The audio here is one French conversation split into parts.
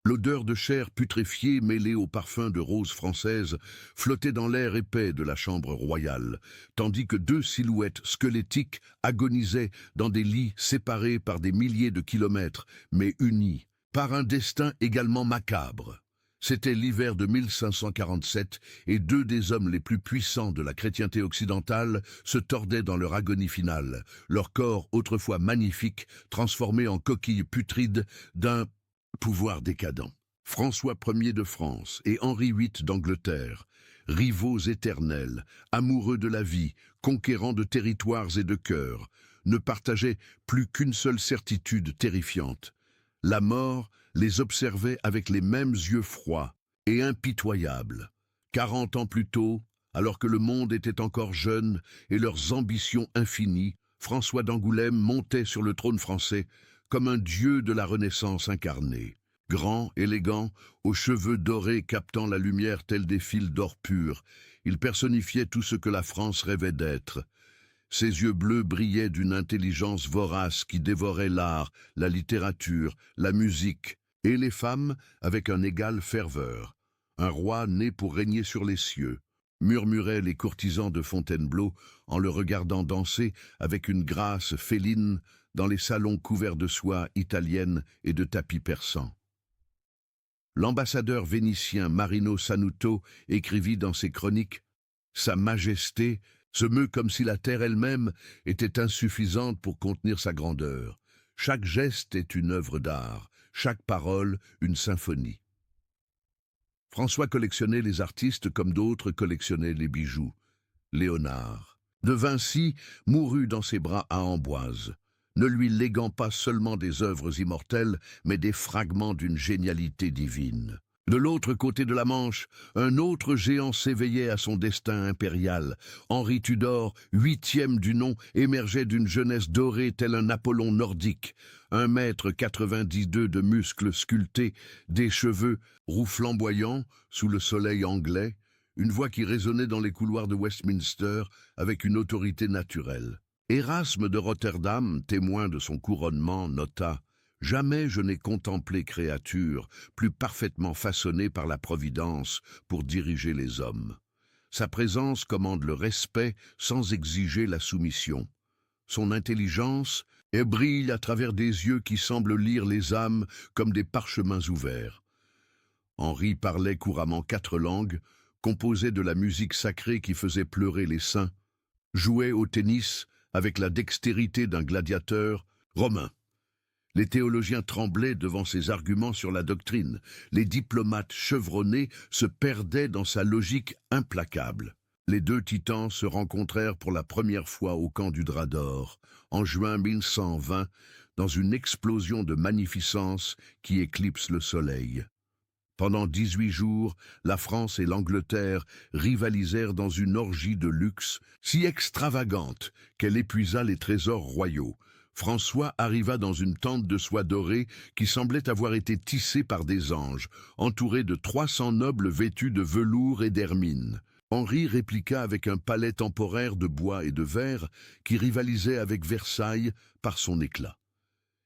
L'odeur de chair putréfiée mêlée au parfum de roses françaises flottait dans l'air épais de la chambre royale, tandis que deux silhouettes squelettiques agonisaient dans des lits séparés par des milliers de kilomètres, mais unis par un destin également macabre. C'était l'hiver de 1547 et deux des hommes les plus puissants de la chrétienté occidentale se tordaient dans leur agonie finale, leur corps autrefois magnifique, transformé en coquille putride d'un pouvoir décadent. François Ier de France et Henri VIII d'Angleterre, rivaux éternels, amoureux de la vie, conquérants de territoires et de cœurs, ne partageaient plus qu'une seule certitude terrifiante. La mort les observait avec les mêmes yeux froids et impitoyables. 40 ans plus tôt, alors que le monde était encore jeune et leurs ambitions infinies, François d'Angoulême montait sur le trône français comme un dieu de la Renaissance incarné. Grand, élégant, aux cheveux dorés captant la lumière tels des fils d'or pur, il personnifiait tout ce que la France rêvait d'être. Ses yeux bleus brillaient d'une intelligence vorace qui dévorait l'art, la littérature, la musique, et les femmes avec un égal ferveur. Un roi né pour régner sur les cieux, murmuraient les courtisans de Fontainebleau en le regardant danser avec une grâce féline dans les salons couverts de soie italienne et de tapis persans. L'ambassadeur vénitien Marino Sanuto écrivit dans ses chroniques « Sa Majesté se meut comme si la terre elle-même était insuffisante pour contenir sa grandeur. Chaque geste est une œuvre d'art, chaque parole une symphonie. » François collectionnait les artistes comme d'autres collectionnaient les bijoux. Léonard de Vinci mourut dans ses bras à Amboise, ne lui léguant pas seulement des œuvres immortelles, mais des fragments d'une génialité divine. De l'autre côté de la Manche, un autre géant s'éveillait à son destin impérial. Henri Tudor, 8e du nom, émergeait d'une jeunesse dorée tel un Apollon nordique. 1,92 m de muscles sculptés, des cheveux roux flamboyants sous le soleil anglais, une voix qui résonnait dans les couloirs de Westminster avec une autorité naturelle. Érasme de Rotterdam, témoin de son couronnement, nota « Jamais je n'ai contemplé créature plus parfaitement façonnée par la Providence pour diriger les hommes. Sa présence commande le respect sans exiger la soumission. Son intelligence brille à travers des yeux qui semblent lire les âmes comme des parchemins ouverts. » Henri parlait couramment 4 langues, composait de la musique sacrée qui faisait pleurer les saints, jouait au tennis avec la dextérité d'un gladiateur romain. Les théologiens tremblaient devant ses arguments sur la doctrine. Les diplomates chevronnés se perdaient dans sa logique implacable. Les deux titans se rencontrèrent pour la première fois au camp du Drap d'Or, en juin 1120, dans une explosion de magnificence qui éclipse le soleil. Pendant 18 jours, la France et l'Angleterre rivalisèrent dans une orgie de luxe si extravagante qu'elle épuisa les trésors royaux. François arriva dans une tente de soie dorée qui semblait avoir été tissée par des anges, entouré de 300 nobles vêtus de velours et d'hermine. Henri répliqua avec un palais temporaire de bois et de verre qui rivalisait avec Versailles par son éclat.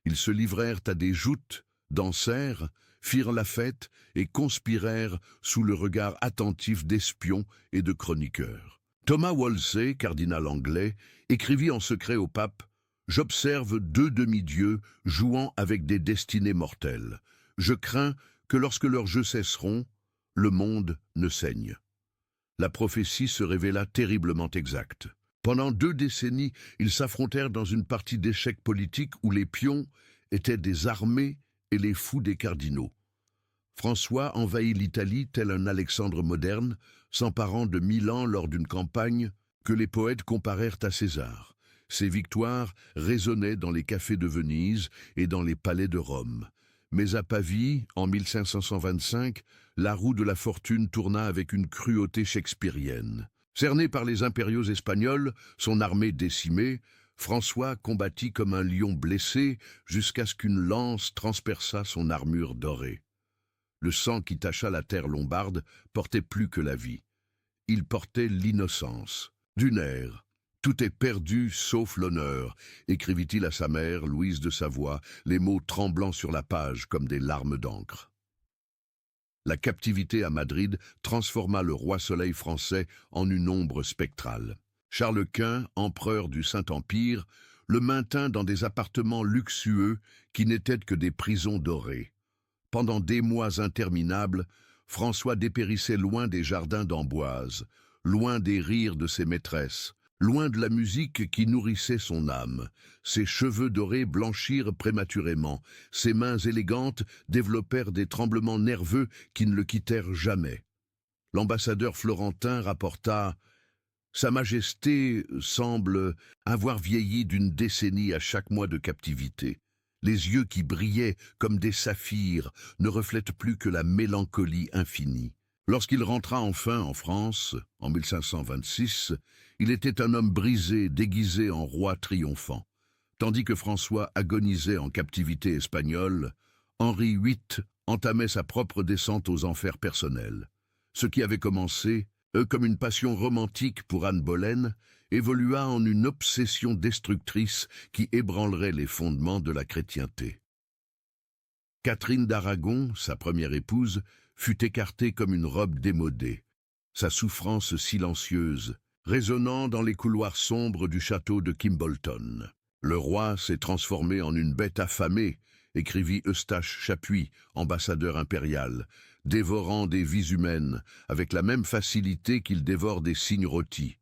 Ils se livrèrent à des joutes, dansèrent, firent la fête et conspirèrent sous le regard attentif d'espions et de chroniqueurs. Thomas Wolsey, cardinal anglais, écrivit en secret au pape « J'observe 2 demi-dieux jouant avec des destinées mortelles. Je crains que lorsque leurs jeux cesseront, le monde ne saigne. » La prophétie se révéla terriblement exacte. Pendant 2 décennies, ils s'affrontèrent dans une partie d'échecs politiques où les pions étaient des armées et les fous des cardinaux. François envahit l'Italie tel un Alexandre moderne, s'emparant de Milan lors d'une campagne que les poètes comparèrent à César. Ses victoires résonnaient dans les cafés de Venise et dans les palais de Rome. Mais à Pavie, en 1525, la roue de la fortune tourna avec une cruauté shakespearienne. Cerné par les impériaux espagnols, son armée décimée, François combattit comme un lion blessé jusqu'à ce qu'une lance transperçât son armure dorée. Le sang qui tacha la terre lombarde portait plus que la vie. Il portait l'innocence. D'une ère, tout est perdu sauf l'honneur, écrivit-il à sa mère, Louise de Savoie, les mots tremblant sur la page comme des larmes d'encre. La captivité à Madrid transforma le roi Soleil français en une ombre spectrale. Charles Quint, empereur du Saint-Empire, le maintint dans des appartements luxueux qui n'étaient que des prisons dorées. Pendant des mois interminables, François dépérissait loin des jardins d'Amboise, loin des rires de ses maîtresses, loin de la musique qui nourrissait son âme. Ses cheveux dorés blanchirent prématurément, ses mains élégantes développèrent des tremblements nerveux qui ne le quittèrent jamais. L'ambassadeur florentin rapporta « Sa Majesté semble avoir vieilli d'une décennie à chaque mois de captivité. Les yeux qui brillaient comme des saphirs ne reflètent plus que la mélancolie infinie. » Lorsqu'il rentra enfin en France, en 1526, il était un homme brisé, déguisé en roi triomphant. Tandis que François agonisait en captivité espagnole, Henri VIII entamait sa propre descente aux enfers personnels. Ce qui avait commencé, comme une passion romantique pour Anne Boleyn, évolua en une obsession destructrice qui ébranlerait les fondements de la chrétienté. Catherine d'Aragon, sa première épouse, fut écartée comme une robe démodée, sa souffrance silencieuse, résonnant dans les couloirs sombres du château de Kimbolton. Le roi s'est transformé en une bête affamée, écrivit Eustache Chapuis, ambassadeur impérial, dévorant des vies humaines avec la même facilité qu'il dévore des cygnes rôtis.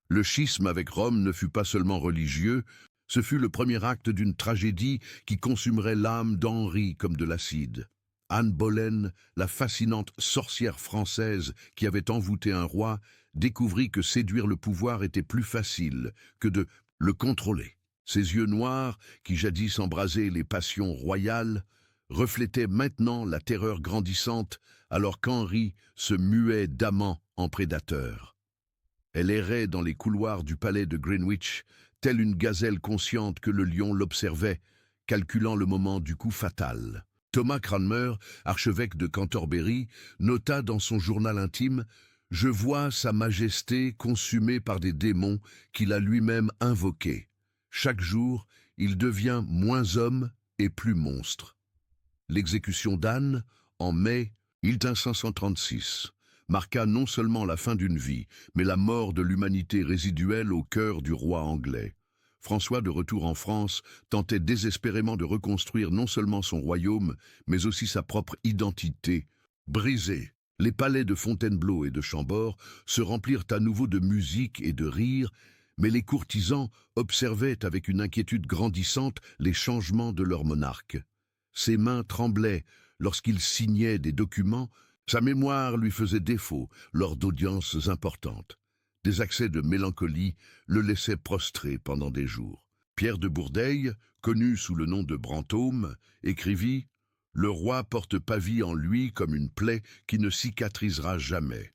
Le schisme avec Rome ne fut pas seulement religieux, ce fut le premier acte d'une tragédie qui consumerait l'âme d'Henri comme de l'acide. Anne Boleyn, la fascinante sorcière française qui avait envoûté un roi, découvrit que séduire le pouvoir était plus facile que de le contrôler. Ses yeux noirs, qui jadis embrasaient les passions royales, reflétaient maintenant la terreur grandissante alors qu'Henri se muait d'amant en prédateur. Elle errait dans les couloirs du palais de Greenwich, telle une gazelle consciente que le lion l'observait, calculant le moment du coup fatal. Thomas Cranmer, archevêque de Cantorbéry, nota dans son journal intime « Je vois Sa Majesté consumée par des démons qu'il a lui-même invoqués. Chaque jour, il devient moins homme et plus monstre. » L'exécution d'Anne, en mai 1536, marqua non seulement la fin d'une vie, mais la mort de l'humanité résiduelle au cœur du roi anglais. François, de retour en France, tentait désespérément de reconstruire non seulement son royaume, mais aussi sa propre identité. Brisés, les palais de Fontainebleau et de Chambord se remplirent à nouveau de musique et de rires, mais les courtisans observaient avec une inquiétude grandissante les changements de leur monarque. Ses mains tremblaient lorsqu'il signait des documents, sa mémoire lui faisait défaut lors d'audiences importantes. Des accès de mélancolie le laissaient prostré pendant des jours. Pierre de Bourdeille, connu sous le nom de Brantôme, écrivit « Le roi porte pavie en lui comme une plaie qui ne cicatrisera jamais.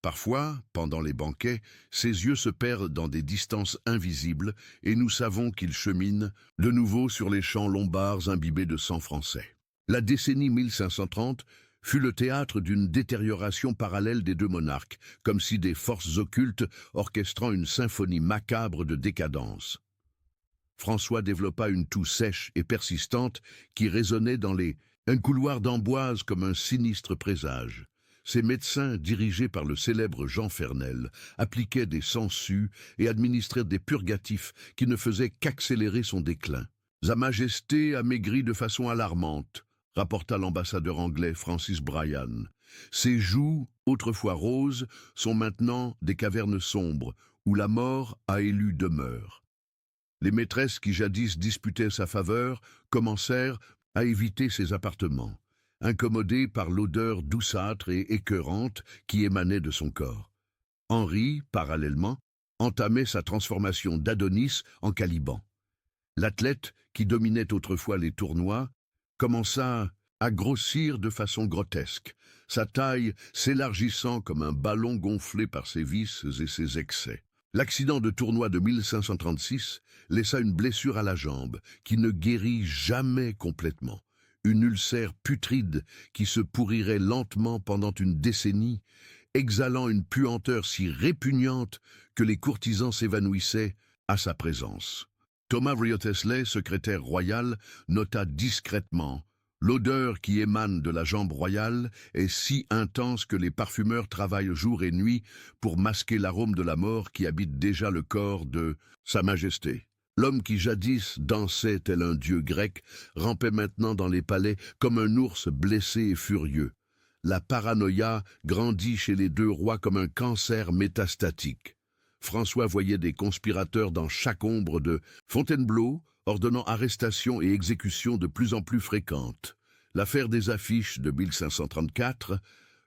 Parfois, pendant les banquets, ses yeux se perdent dans des distances invisibles et nous savons qu'il chemine de nouveau sur les champs lombards imbibés de sang français. » La décennie 1530 fut le théâtre d'une détérioration parallèle des deux monarques, comme si des forces occultes orchestrant une symphonie macabre de décadence. François développa une toux sèche et persistante qui résonnait dans un couloir d'Amboise comme un sinistre présage. Ses médecins, dirigés par le célèbre Jean Fernel, appliquaient des sangsues et administrèrent des purgatifs qui ne faisaient qu'accélérer son déclin. Sa Majesté a maigri de façon alarmante, rapporta l'ambassadeur anglais Francis Bryan. Ses joues, autrefois roses, sont maintenant des cavernes sombres, où la mort a élu demeure. Les maîtresses qui jadis disputaient sa faveur commencèrent à éviter ses appartements, incommodées par l'odeur douceâtre et écœurante qui émanait de son corps. Henri, parallèlement, entamait sa transformation d'Adonis en Caliban. L'athlète, qui dominait autrefois les tournois, commença à grossir de façon grotesque, sa taille s'élargissant comme un ballon gonflé par ses vices et ses excès. L'accident de tournoi de 1536 laissa une blessure à la jambe qui ne guérit jamais complètement, une ulcère putride qui se pourrirait lentement pendant une décennie, exhalant une puanteur si répugnante que les courtisans s'évanouissaient à sa présence. Thomas Wriothesley, secrétaire royal, nota discrètement L'odeur qui émane de la jambe royale est si intense que les parfumeurs travaillent jour et nuit pour masquer l'arôme de la mort qui habite déjà le corps de Sa Majesté. L'homme qui jadis dansait tel un dieu grec rampait maintenant dans les palais comme un ours blessé et furieux. La paranoïa grandit chez les deux rois comme un cancer métastatique. François voyait des conspirateurs dans chaque ombre de Fontainebleau, ordonnant arrestations et exécutions de plus en plus fréquentes. L'affaire des affiches de 1534,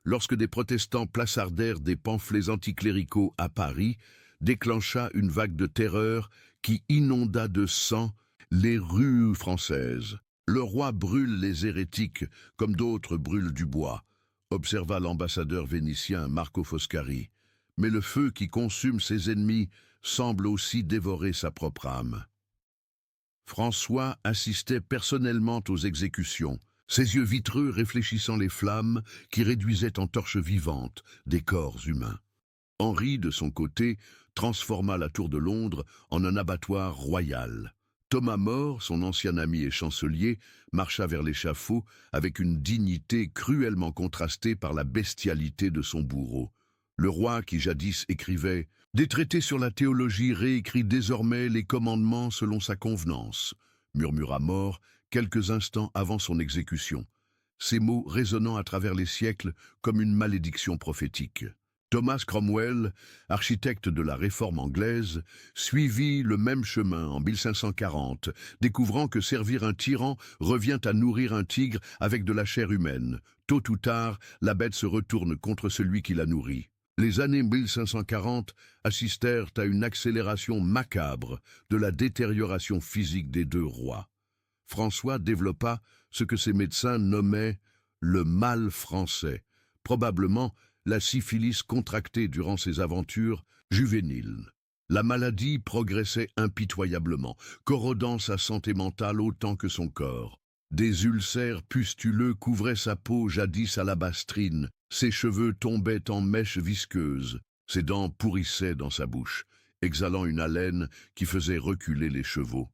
lorsque des protestants plaçardèrent des pamphlets anticléricaux à Paris, déclencha une vague de terreur qui inonda de sang les rues françaises. Le roi brûle les hérétiques comme d'autres brûlent du bois, observa l'ambassadeur vénitien Marco Foscari. Mais le feu qui consume ses ennemis semble aussi dévorer sa propre âme. François assistait personnellement aux exécutions, ses yeux vitreux réfléchissant les flammes qui réduisaient en torches vivantes des corps humains. Henri, de son côté, transforma la tour de Londres en un abattoir royal. Thomas More, son ancien ami et chancelier, marcha vers l'échafaud avec une dignité cruellement contrastée par la bestialité de son bourreau. Le roi qui jadis écrivait « Des traités sur la théologie réécrit désormais les commandements selon sa convenance », murmura More quelques instants avant son exécution, ces mots résonnant à travers les siècles comme une malédiction prophétique. Thomas Cromwell, architecte de la réforme anglaise, suivit le même chemin en 1540, découvrant que servir un tyran revient à nourrir un tigre avec de la chair humaine. Tôt ou tard, la bête se retourne contre celui qui la nourrit. Les années 1540 assistèrent à une accélération macabre de la détérioration physique des deux rois. François développa ce que ses médecins nommaient le mal français, probablement la syphilis contractée durant ses aventures juvéniles. La maladie progressait impitoyablement, corrodant sa santé mentale autant que son corps. Des ulcères pustuleux couvraient sa peau jadis alabastrine, ses cheveux tombaient en mèches visqueuses, ses dents pourrissaient dans sa bouche, exhalant une haleine qui faisait reculer les chevaux.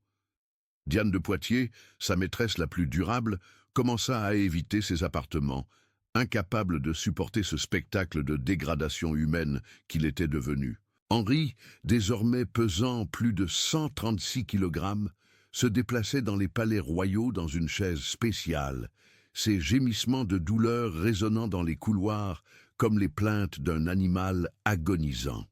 Diane de Poitiers, sa maîtresse la plus durable, commença à éviter ses appartements, incapable de supporter ce spectacle de dégradation humaine qu'il était devenu. Henri, désormais pesant plus de 136 kg, se déplaçait dans les palais royaux dans une chaise spéciale, ses gémissements de douleur résonnant dans les couloirs comme les plaintes d'un animal agonisant.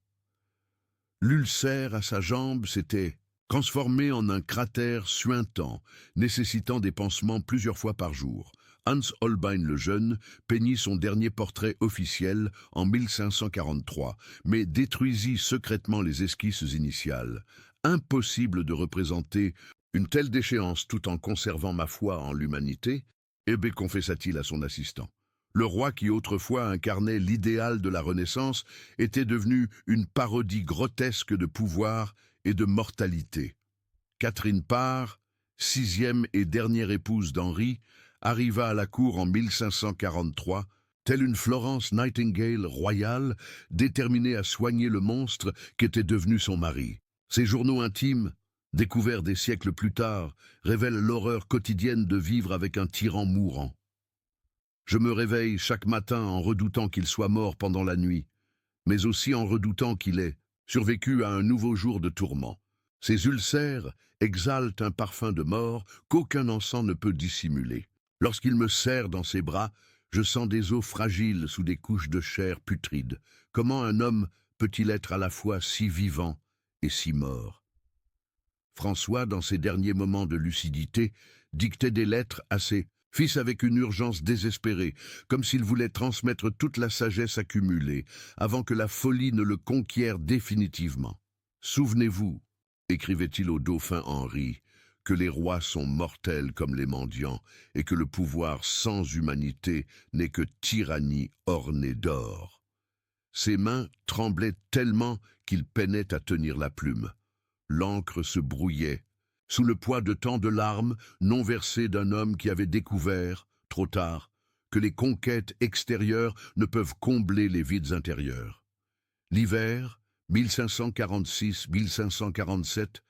L'ulcère à sa jambe s'était transformé en un cratère suintant, nécessitant des pansements plusieurs fois par jour. Hans Holbein le Jeune peignit son dernier portrait officiel en 1543, mais détruisit secrètement les esquisses initiales. Impossible de représenter une telle déchéance tout en conservant ma foi en l'humanité, Hébé confessa-t-il à son assistant. Le roi qui autrefois incarnait l'idéal de la Renaissance était devenu une parodie grotesque de pouvoir et de mortalité. Catherine Parr, sixième et dernière épouse d'Henri, arriva à la cour en 1543, telle une Florence Nightingale royale, déterminée à soigner le monstre qu'était devenu son mari. Ses journaux intimes, découverts des siècles plus tard, révèlent l'horreur quotidienne de vivre avec un tyran mourant. Je me réveille chaque matin en redoutant qu'il soit mort pendant la nuit, mais aussi en redoutant qu'il ait survécu à un nouveau jour de tourment. Ses ulcères exhalent un parfum de mort qu'aucun encens ne peut dissimuler. Lorsqu'il me serre dans ses bras, je sens des os fragiles sous des couches de chair putride. Comment un homme peut-il être à la fois si vivant et si mort? François, dans ses derniers moments de lucidité, dictait des lettres à ses fils avec une urgence désespérée, comme s'il voulait transmettre toute la sagesse accumulée, avant que la folie ne le conquiert définitivement. « Souvenez-vous, écrivait-il au dauphin Henri, que les rois sont mortels comme les mendiants, et que le pouvoir sans humanité n'est que tyrannie ornée d'or. » Ses mains tremblaient tellement qu'il peinait à tenir la plume. L'encre se brouillait, sous le poids de tant de larmes non versées d'un homme qui avait découvert, trop tard, que les conquêtes extérieures ne peuvent combler les vides intérieurs. L'hiver, 1546-1547,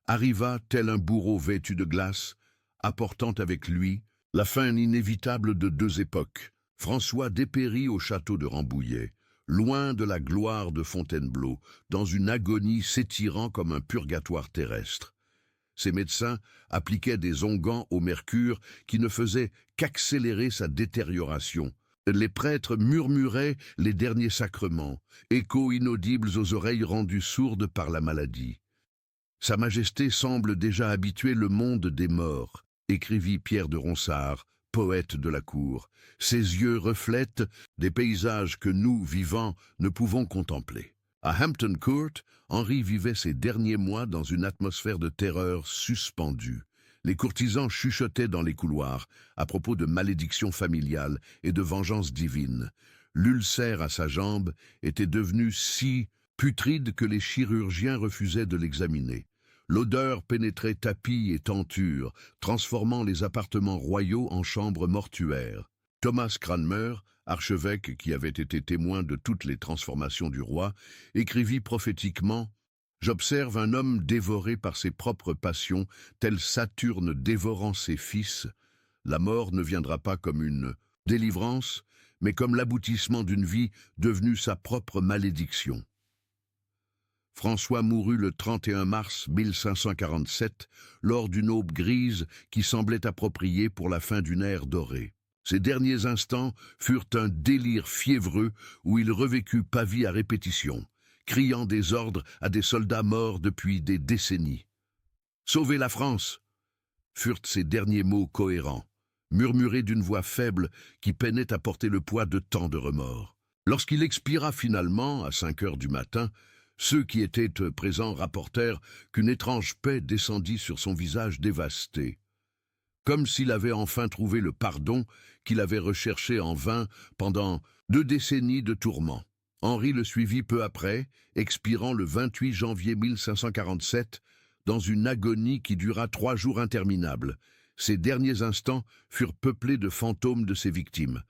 arriva tel un bourreau vêtu de glace, apportant avec lui La fin inévitable de deux époques. François dépérit au château de Rambouillet, loin de la gloire de Fontainebleau, dans une agonie s'étirant comme un purgatoire terrestre. Ses médecins appliquaient des onguents au mercure qui ne faisaient qu'accélérer sa détérioration. Les prêtres murmuraient les derniers sacrements, échos inaudibles aux oreilles rendues sourdes par la maladie. Sa Majesté semble déjà habituer le monde des morts, écrivit Pierre de Ronsard, poète de la cour. Ses yeux reflètent des paysages que nous, vivants, ne pouvons contempler. À Hampton Court, Henri vivait ses derniers mois dans une atmosphère de terreur suspendue. Les courtisans chuchotaient dans les couloirs à propos de malédictions familiales et de vengeances divines. L'ulcère à sa jambe était devenu si putride que les chirurgiens refusaient de l'examiner. L'odeur pénétrait tapis et tentures, transformant les appartements royaux en chambres mortuaires. Thomas Cranmer, archevêque qui avait été témoin de toutes les transformations du roi, écrivit prophétiquement « J'observe un homme dévoré par ses propres passions, tel Saturne dévorant ses fils. La mort ne viendra pas comme une délivrance, mais comme l'aboutissement d'une vie devenue sa propre malédiction. » François mourut le 31 mars 1547, lors d'une aube grise qui semblait appropriée pour la fin d'une ère dorée. Ses derniers instants furent un délire fiévreux où il revécut Pavie à répétition, criant des ordres à des soldats morts depuis des décennies. « Sauvez la France !» furent ses derniers mots cohérents, murmurés d'une voix faible qui peinait à porter le poids de tant de remords. Lorsqu'il expira finalement, à 5 heures du matin, ceux qui étaient présents rapportèrent qu'une étrange paix descendit sur son visage dévasté, comme s'il avait enfin trouvé le pardon qu'il avait recherché en vain pendant 2 décennies de tourments. Henri le suivit peu après, expirant le 28 janvier 1547, dans une agonie qui dura 3 jours interminables. Ses derniers instants furent peuplés de fantômes de ses victimes.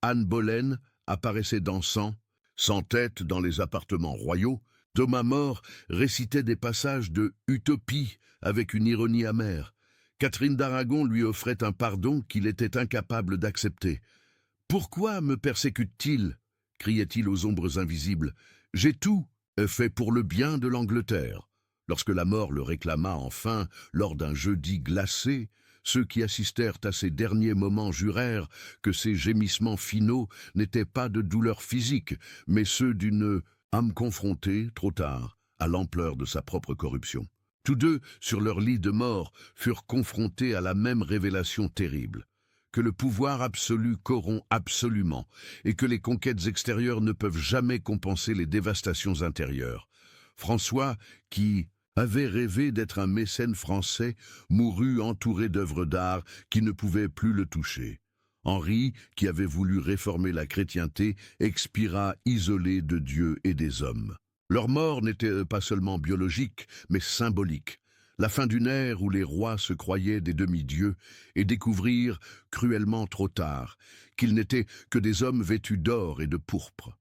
Anne Boleyn apparaissait dansant, sans tête dans les appartements royaux. Thomas More récitait des passages de « Utopie » avec une ironie amère. Catherine d'Aragon lui offrait un pardon qu'il était incapable d'accepter. « Pourquoi me persécute-t-il » criait-il aux ombres invisibles. « J'ai tout fait pour le bien de l'Angleterre. » Lorsque la mort le réclama enfin, lors d'un jeudi glacé, ceux qui assistèrent à ces derniers moments jurèrent que ces gémissements finaux n'étaient pas de douleur physique, mais ceux d'une âme confrontée, trop tard, à l'ampleur de sa propre corruption. Tous deux, sur leur lit de mort, furent confrontés à la même révélation terrible, que le pouvoir absolu corrompt absolument, et que les conquêtes extérieures ne peuvent jamais compenser les dévastations intérieures. François, qui avait rêvé d'être un mécène français, mourut entouré d'œuvres d'art qui ne pouvaient plus le toucher. Henri, qui avait voulu réformer la chrétienté, expira isolé de Dieu et des hommes. Leur mort n'était pas seulement biologique, mais symbolique. La fin d'une ère où les rois se croyaient des demi-dieux et découvrirent, cruellement trop tard, qu'ils n'étaient que des hommes vêtus d'or et de pourpre.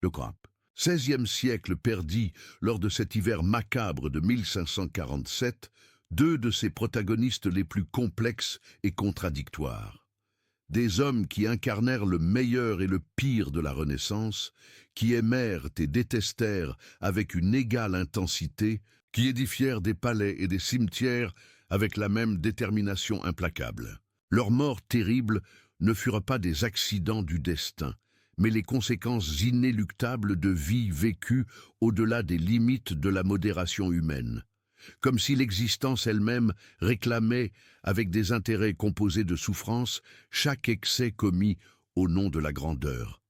Le Grappe. 16e siècle perdit, lors de cet hiver macabre de 1547, 2 de ses protagonistes les plus complexes et contradictoires. Des hommes qui incarnèrent le meilleur et le pire de la Renaissance, qui aimèrent et détestèrent avec une égale intensité, qui édifièrent des palais et des cimetières avec la même détermination implacable. Leurs morts terribles ne furent pas des accidents du destin, mais les conséquences inéluctables de vies vécues au-delà des limites de la modération humaine. Comme si l'existence elle-même réclamait, avec des intérêts composés de souffrances, chaque excès commis au nom de la grandeur.